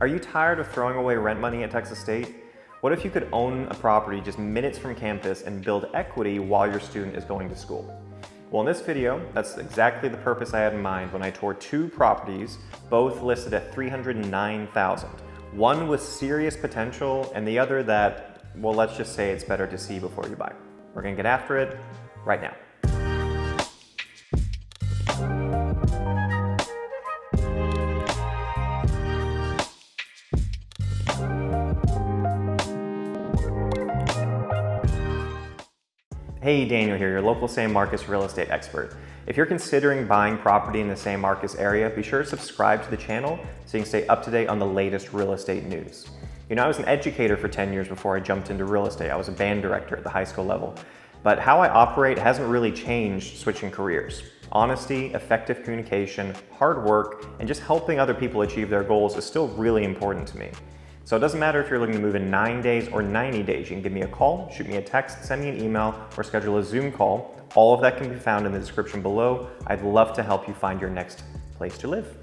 Are you tired of throwing away rent money at Texas State? What if you could own a property just minutes from campus and build equity while your student is going to school? Well, in this video, that's exactly the purpose I had in mind when I toured two properties, both listed at $309,000. One with serious potential and the other that, well, let's just say it's better to see before you buy. We're gonna get after it right now. Hey, Daniel here, your local San Marcos real estate expert. If you're considering buying property in the San Marcos area, be sure to subscribe to the channel so you can stay up to date on the latest real estate news. You know, I was an educator for 10 years before I jumped into real estate. I was a band director at the high school level. But how I operate hasn't really changed switching careers. Honesty, effective communication, hard work, and just helping other people achieve their goals is still really important to me. So it doesn't matter if you're looking to move in 9 days or 90 days. You can give me a call, shoot me a text, send me an email, or schedule a Zoom call. All of that can be found in the description below. I'd love to help you find your next place to live.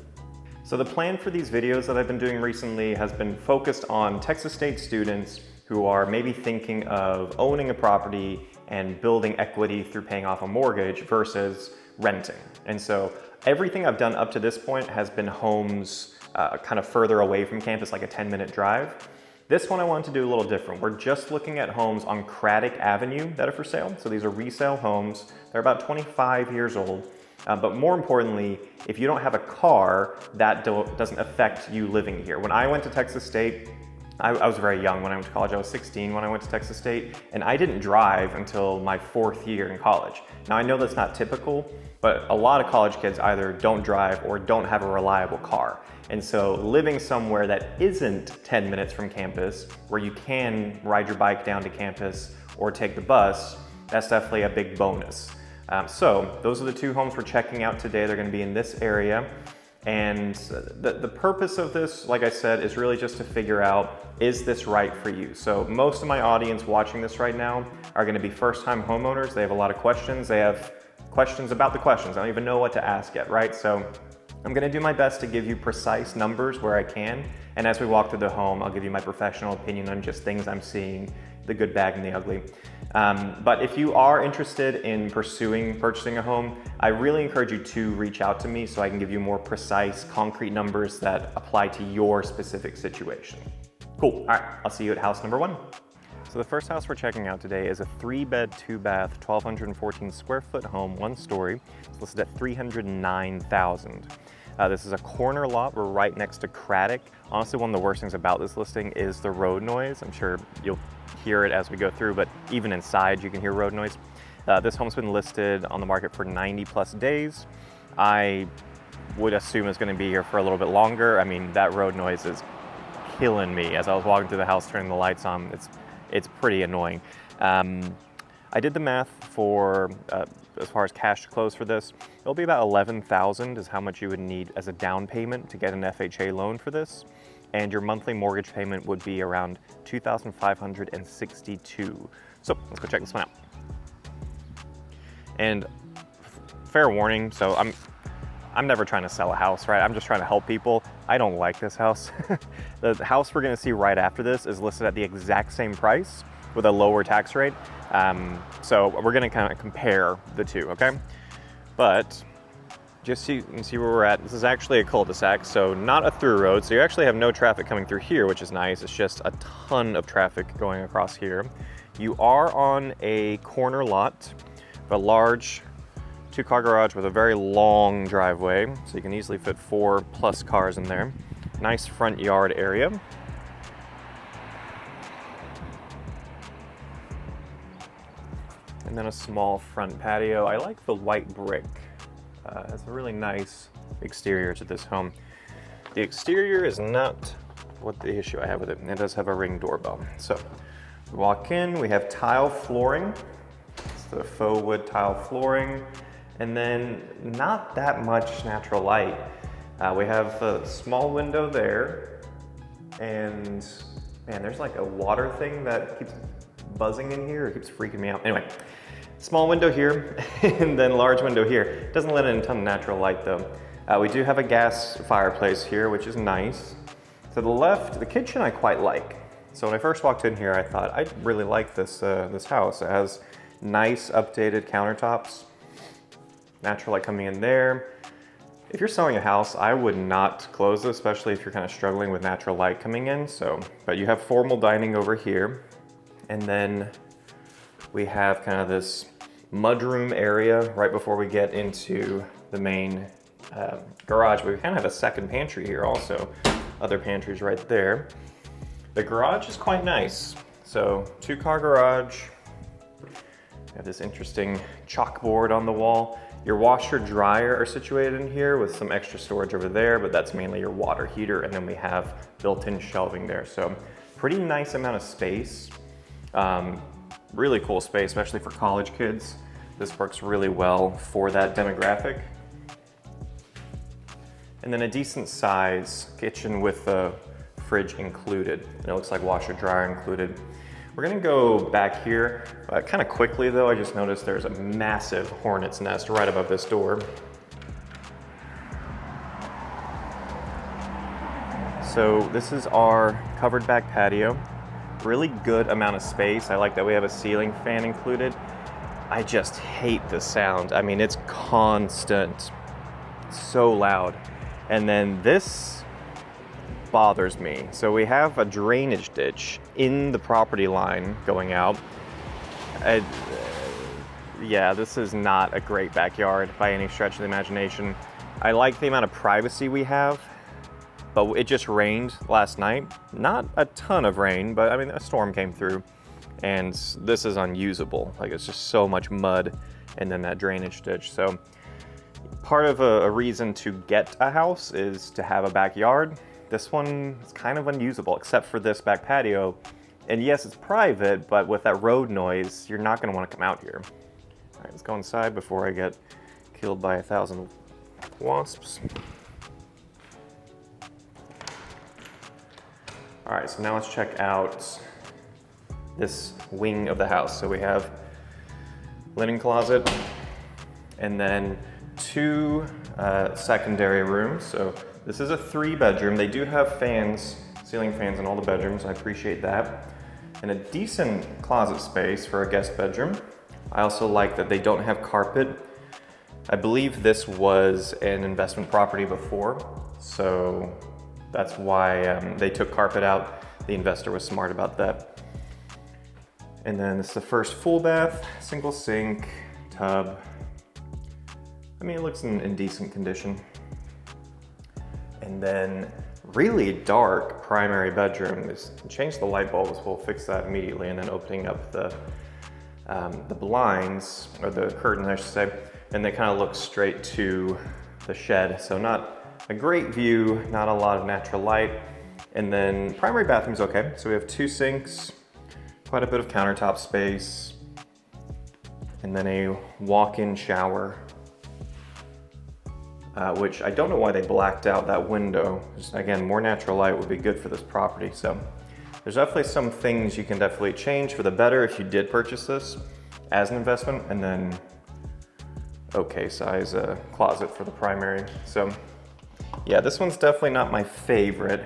So the plan for these videos that I've been doing recently has been focused on Texas State students who are maybe thinking of owning a property and building equity through paying off a mortgage versus renting. And so everything I've done up to this point has been homes kind of further away from campus, like a 10-minute drive. This one I wanted to do a little different. We're just looking at homes on Craddock Avenue that are for sale. So these are resale homes. They're about 25 years old. But more importantly, if you don't have a car, that doesn't affect you living here. When I went to Texas State, I was very young when I went to college. I was 16 when I went to Texas State, and I didn't drive until my 4th year in college. Now I know that's not typical, but a lot of college kids either don't drive or don't have a reliable car. And so living somewhere that isn't 10 minutes from campus, where you can ride your bike down to campus or take the bus, that's definitely a big bonus. So those are the two homes we're checking out today. They're gonna be in this area. And the purpose of this, like I said, is really just to figure out, is this right for you? So most of my audience watching this right now are gonna be first-time homeowners. They have a lot of questions. They have questions about the questions. I don't even know what to ask yet, right? So I'm gonna do my best to give you precise numbers where I can. And as we walk through the home, I'll give you my professional opinion on just things I'm seeing, the good, bad, and the ugly. But if you are interested in purchasing a home, I really encourage you to reach out to me so I can give you more precise, concrete numbers that apply to your specific situation. Cool, all right, I'll see you at house number 1. So the first house we're checking out today is a 3-bed, 2-bath, 1,214 square foot home, 1 story. It's listed at $309,000. This is a corner lot. We're right next to Craddock. Honestly, one of the worst things about this listing is the road noise. I'm sure you'll hear it as we go through, but even inside you can hear road noise. This home's been listed on the market for 90+ days. I would assume it's gonna be here for a little bit longer. I mean, that road noise is killing me. As I was walking through the house, turning the lights on, it's pretty annoying. I did the math for, as far as cash to close for this, it'll be about $11,000 is how much you would need as a down payment to get an FHA loan for this. And your monthly mortgage payment would be around $2,562. So let's go check this one out. And fair warning, so I'm never trying to sell a house, right? I'm just trying to help people. I don't like this house. The house we're gonna see right after this is listed at the exact same price with a lower tax rate. So we're gonna kind of compare the two, okay? But just so you can see where we're at, this is actually a cul-de-sac, so not a through road. So you actually have no traffic coming through here, which is nice. It's just a ton of traffic going across here. You are on a corner lot, a large 2-car garage with a very long driveway, so you can easily fit 4+ cars in there. Nice front yard area. And then a small front patio. I like the white brick. It's a really nice exterior to this home. The exterior is not what the issue I have with it. It does have a Ring doorbell. So we walk in, we have tile flooring. It's the faux wood tile flooring. And then not that much natural light. We have a small window there. And man, there's like a water thing that keeps buzzing in here. It keeps freaking me out. Anyway, small window here and then large window here. Doesn't let in a ton of natural light though. We do have a gas fireplace here, which is nice. It's To the left, the kitchen I quite like. So when I first walked in here, I thought I really like this this house. It has nice updated countertops, natural light coming in there. If you're selling a house, I would not close this, especially if you're kind of struggling with natural light coming in. So, but you have formal dining over here, and then we have kind of this mudroom area right before we get into the main garage. But we kind of have a second pantry here also. Other pantries right there. The garage is quite nice. So 2-car garage. We have this interesting chalkboard on the wall. Your washer dryer are situated in here with some extra storage over there, but that's mainly your water heater. And then we have built-in shelving there. So pretty nice amount of space. Really cool space, especially for college kids. This works really well for that demographic. And then a decent size kitchen with a fridge included. And it looks like washer dryer included. We're gonna go back here kind of quickly though. I just noticed there's a massive hornet's nest right above this door. So this is our covered back patio. Really good amount of space. I like that we have a ceiling fan included. I just hate the sound. I mean, it's constant, so loud. And then this bothers me. So we have a drainage ditch in the property line going out. Yeah, this is not a great backyard by any stretch of the imagination. I like the amount of privacy we have, but it just rained last night. Not a ton of rain, but I mean, a storm came through and this is unusable. Like, it's just so much mud and then that drainage ditch. So part of a reason to get a house is to have a backyard. This one is kind of unusable except for this back patio. And yes, it's private, but with that road noise, you're not gonna wanna come out here. All right, let's go inside before I get killed by 1,000 wasps. All right, so now let's check out this wing of the house. So we have linen closet and then 2 secondary rooms. So this is a 3-bedroom. They do have fans, ceiling fans in all the bedrooms. I appreciate that. And a decent closet space for a guest bedroom. I also like that they don't have carpet. I believe this was an investment property before, so that's why they took carpet out. The investor was smart about that. And then this is the first full bath, single sink, tub. I mean, it looks in decent condition. And then really dark primary bedroom. Change the light bulbs, we'll fix that immediately. And then opening up the blinds, or the curtains I should say, and they kind of look straight to the shed. So not a great view, not a lot of natural light. And then primary bathroom's okay. So we have 2 sinks, quite a bit of countertop space, and then a walk-in shower, which I don't know why they blacked out that window. Just, again, more natural light would be good for this property. So there's definitely some things you can definitely change for the better if you did purchase this as an investment, and then okay size closet for the primary. So yeah, this one's definitely not my favorite,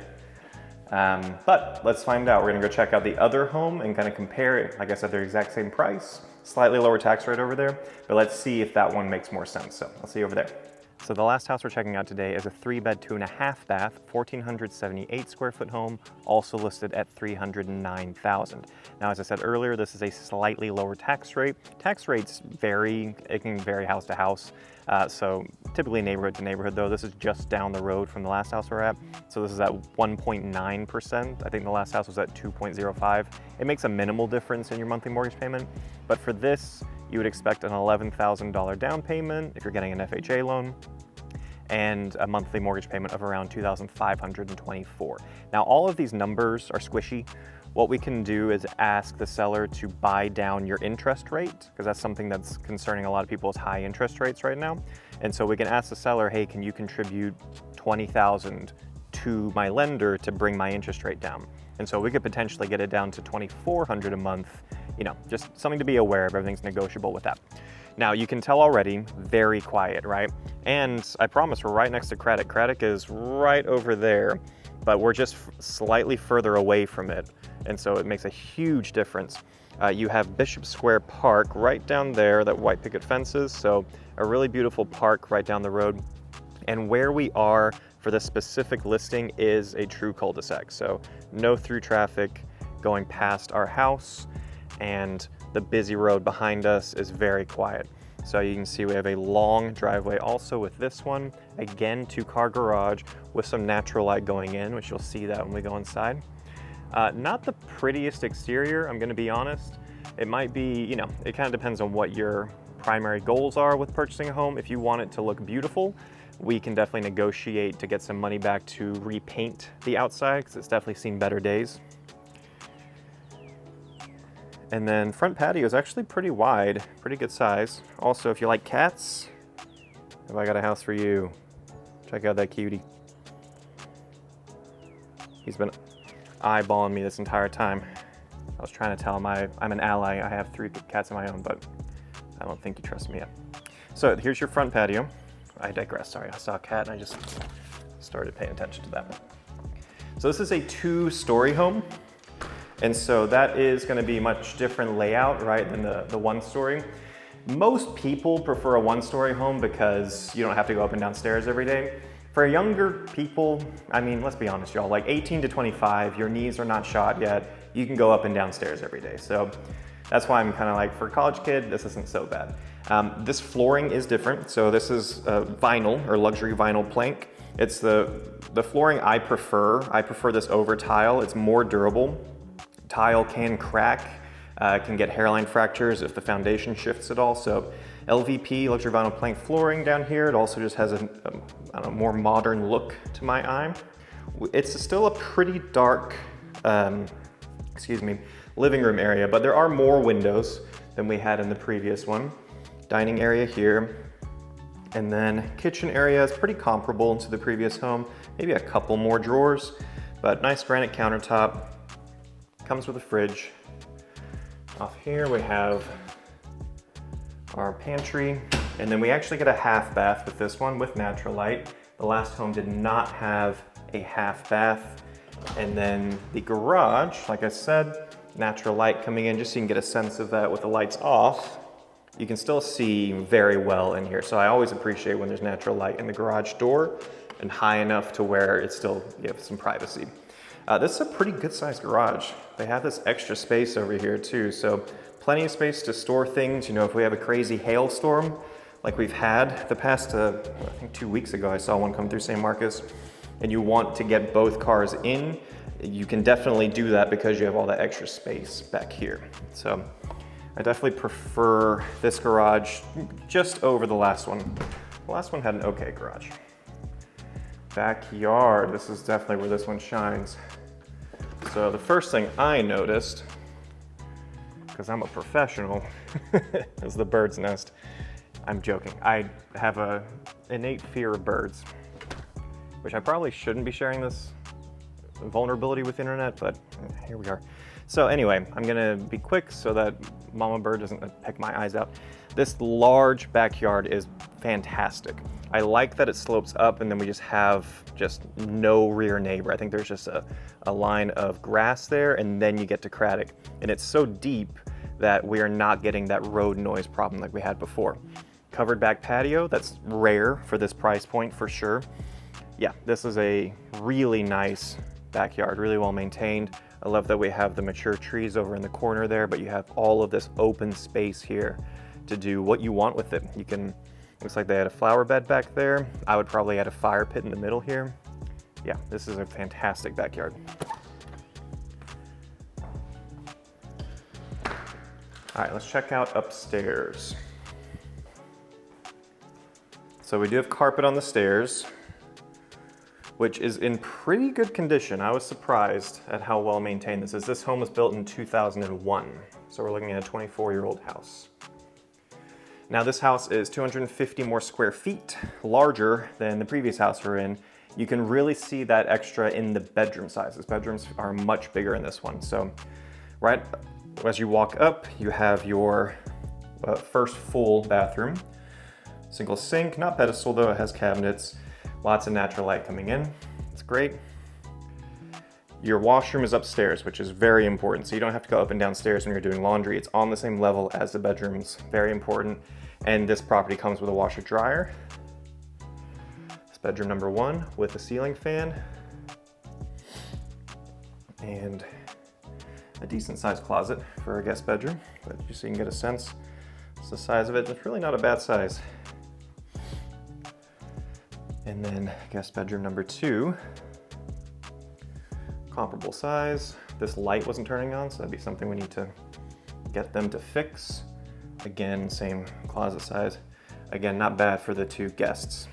but let's find out. We're gonna go check out the other home and kind of compare it. Like I said, they're the exact same price, slightly lower tax rate over there, but let's see if that one makes more sense. So I'll see you over there. So the last house we're checking out today is a 3-bed, 2.5 bath, 1,478 square foot home, also listed at $309,000. Now, as I said earlier, this is a slightly lower tax rate. Tax rates vary, it can vary house to house. So typically neighborhood to neighborhood though, this is just down the road from the last house we're at. So this is at 1.9%. I think the last house was at 2.05. It makes a minimal difference in your monthly mortgage payment, but for this, you would expect an $11,000 down payment if you're getting an FHA loan, and a monthly mortgage payment of around $2,524. Now, all of these numbers are squishy. What we can do is ask the seller to buy down your interest rate, because that's something that's concerning a lot of people's high interest rates right now. And so we can ask the seller, hey, can you contribute $20,000 to my lender to bring my interest rate down? And so we could potentially get it down to $2,400 a month. You know, just something to be aware of. Everything's negotiable with that. Now, you can tell already, very quiet, right? And I promise we're right next to Craddock. Craddock is right over there. but we're just slightly further away from it. And so it makes a huge difference. You have Bishop Square Park right down there, that white picket fences. So a really beautiful park right down the road. And where we are for this specific listing is a true cul-de-sac. So no through traffic going past our house, and the busy road behind us is very quiet. So you can see we have a long driveway also with this one. Again, 2-car garage with some natural light going in, which you'll see that when we go inside. Not the prettiest exterior, I'm gonna be honest. It might be, you know, it kind of depends on what your primary goals are with purchasing a home. If you want it to look beautiful, we can definitely negotiate to get some money back to repaint the outside, because it's definitely seen better days. And then front patio is actually pretty wide, pretty good size. Also, if you like cats, have I got a house for you. Check out that cutie. He's been eyeballing me this entire time. I was trying to tell him I'm an ally. I have 3 cats of my own, but I don't think he trusts me yet. So here's your front patio. I digress, sorry. I saw a cat and I just started paying attention to that. So this is a 2-story home. And so that is gonna be much different layout, right, than the 1-story. Most people prefer a 1-story home because you don't have to go up and down stairs every day. For younger people, I mean, let's be honest, y'all, like 18 to 25, your knees are not shot yet. You can go up and down stairs every day. So that's why I'm kind of like, for a college kid, this isn't so bad. This flooring is different. So this is vinyl, or luxury vinyl plank. It's the flooring I prefer. I prefer this over tile. It's more durable. Tile can crack, can get hairline fractures if the foundation shifts at all. So LVP, luxury vinyl plank flooring down here. It also just has a I don't know, more modern look to my eye. It's still a pretty dark, living room area, but there are more windows than we had in the previous one. Dining area here. And then kitchen area is pretty comparable to the previous home. Maybe a couple more drawers, but nice granite countertop. Comes with a fridge. Off here we have our pantry, and then we actually get a half bath with this one with natural light. The last home did not have a half bath. And then the garage, like I said, natural light coming in, just so you can get a sense of that with the lights off. You can still see very well in here. So I always appreciate when there's natural light in the garage door and high enough to where it's still, you have some privacy. This is a pretty good sized garage. They have this extra space over here too. So plenty of space to store things. You know, if we have a crazy hailstorm like we've had the past, I think 2 weeks ago, I saw one come through San Marcos, and you want to get both cars in, you can definitely do that because you have all that extra space back here. So I definitely prefer this garage just over the last one. The last one had an okay garage. Backyard, this is definitely where this one shines. So the first thing I noticed, because I'm a professional, is the bird's nest. I'm joking. I have an innate fear of birds, which I probably shouldn't be sharing this vulnerability with the internet, but here we are. So anyway, I'm gonna be quick so that mama bird doesn't pick my eyes out. This large backyard is fantastic. I like that it slopes up and then we just have no rear neighbor. I think there's just a line of grass there, and then you get to Craddock. And it's so deep that we are not getting that road noise problem like we had before. Covered back patio, that's rare for this price point for sure. Yeah, this is a really nice backyard, really well maintained. I love that we have the mature trees over in the corner there, but you have all of this open space here to do what you want with it. You can, looks like they had a flower bed back there. I would probably add a fire pit in the middle here. Yeah, this is a fantastic backyard. All right, let's check out upstairs. So we do have carpet on the stairs, which is in pretty good condition. I was surprised at how well maintained this is. This home was built in 2001, so we're looking at a 24-year-old house. Now this house is 250 more square feet larger than the previous house we're in. You can really see that extra in the bedroom sizes. Bedrooms are much bigger in this one. So right as you walk up, you have your first full bathroom. Single sink, not pedestal though, it has cabinets. Lots of natural light coming in, it's great. Your washroom is upstairs, which is very important. So you don't have to go up and down stairs when you're doing laundry. It's on the same level as the bedrooms, very important. And this property comes with a washer dryer. It's bedroom number 1 with a ceiling fan. And a decent sized closet for a guest bedroom, but just so you can get a sense, it's the size of it. It's really not a bad size. And then guest bedroom number 2, comparable size. This light wasn't turning on, so that'd be something we need to get them to fix. Again, same closet size. Again, not bad for the 2 guests.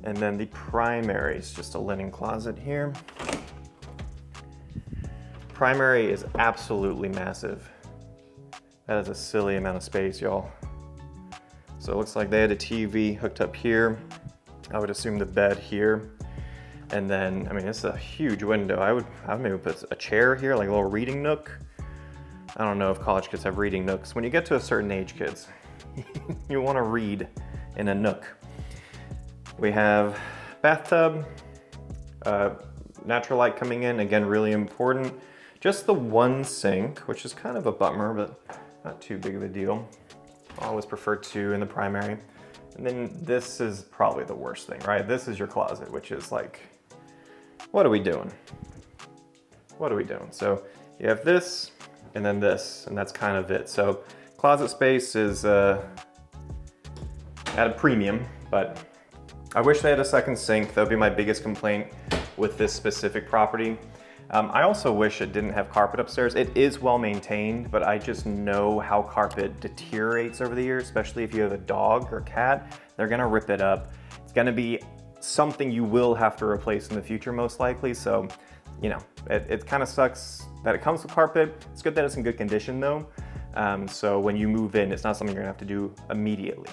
And then the primary is just a linen closet here. Primary is absolutely massive. That is a silly amount of space, y'all. So it looks like they had a TV hooked up here. I would assume the bed here. And then, I mean, it's a huge window. I would maybe put a chair here, like a little reading nook. I don't know if college kids have reading nooks. When you get to a certain age, kids, you want to read in a nook. We have bathtub, natural light coming in, again, really important. Just the 1 sink, which is kind of a bummer, but not too big of a deal. I always prefer 2 in the primary. And then this is probably the worst thing, right? This is your closet, which is like, what are we doing? What are we doing? So you have this, and then this, and that's kind of it. So closet space is at a premium, but I wish they had a second sink. That would be my biggest complaint with this specific property. I also wish it didn't have carpet upstairs. It is well maintained, but I just know how carpet deteriorates over the years, especially if you have a dog or cat. They're gonna rip it up. It's gonna be something you will have to replace in the future, most likely. So, you know, it kind of sucks that it comes with carpet. It's good that it's in good condition though. So when you move in, it's not something you're gonna have to do immediately.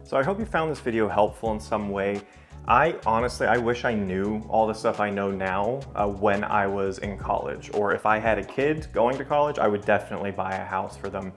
So I hope you found this video helpful in some way. I wish I knew all the stuff I know now when I was in college, or if I had a kid going to college, I would definitely buy a house for them.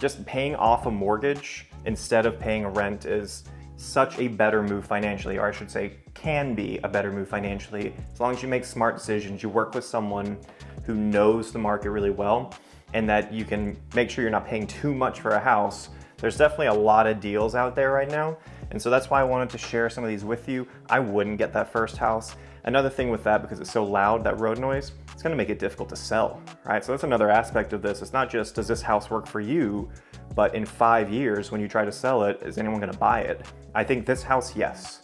Just paying off a mortgage instead of paying a rent is such a better move financially, or I should say can be a better move financially, as long as you make smart decisions, you work with someone who knows the market really well, and that you can make sure you're not paying too much for a house. There's definitely a lot of deals out there right now. And so that's why I wanted to share some of these with you. I wouldn't get that first house. Another thing with that, because it's so loud, that road noise, it's gonna make it difficult to sell, right? So that's another aspect of this. It's not just, does this house work for you, but in 5 years, when you try to sell it, is anyone gonna buy it? I think this house, yes.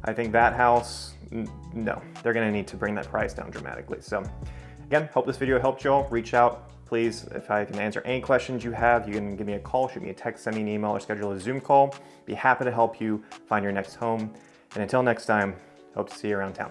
I think that house, no. They're gonna need to bring that price down dramatically. So again, hope this video helped y'all. Reach out. Please, if I can answer any questions you have, you can give me a call, shoot me a text, send me an email, or schedule a Zoom call. Be happy to help you find your next home. And until next time, hope to see you around town.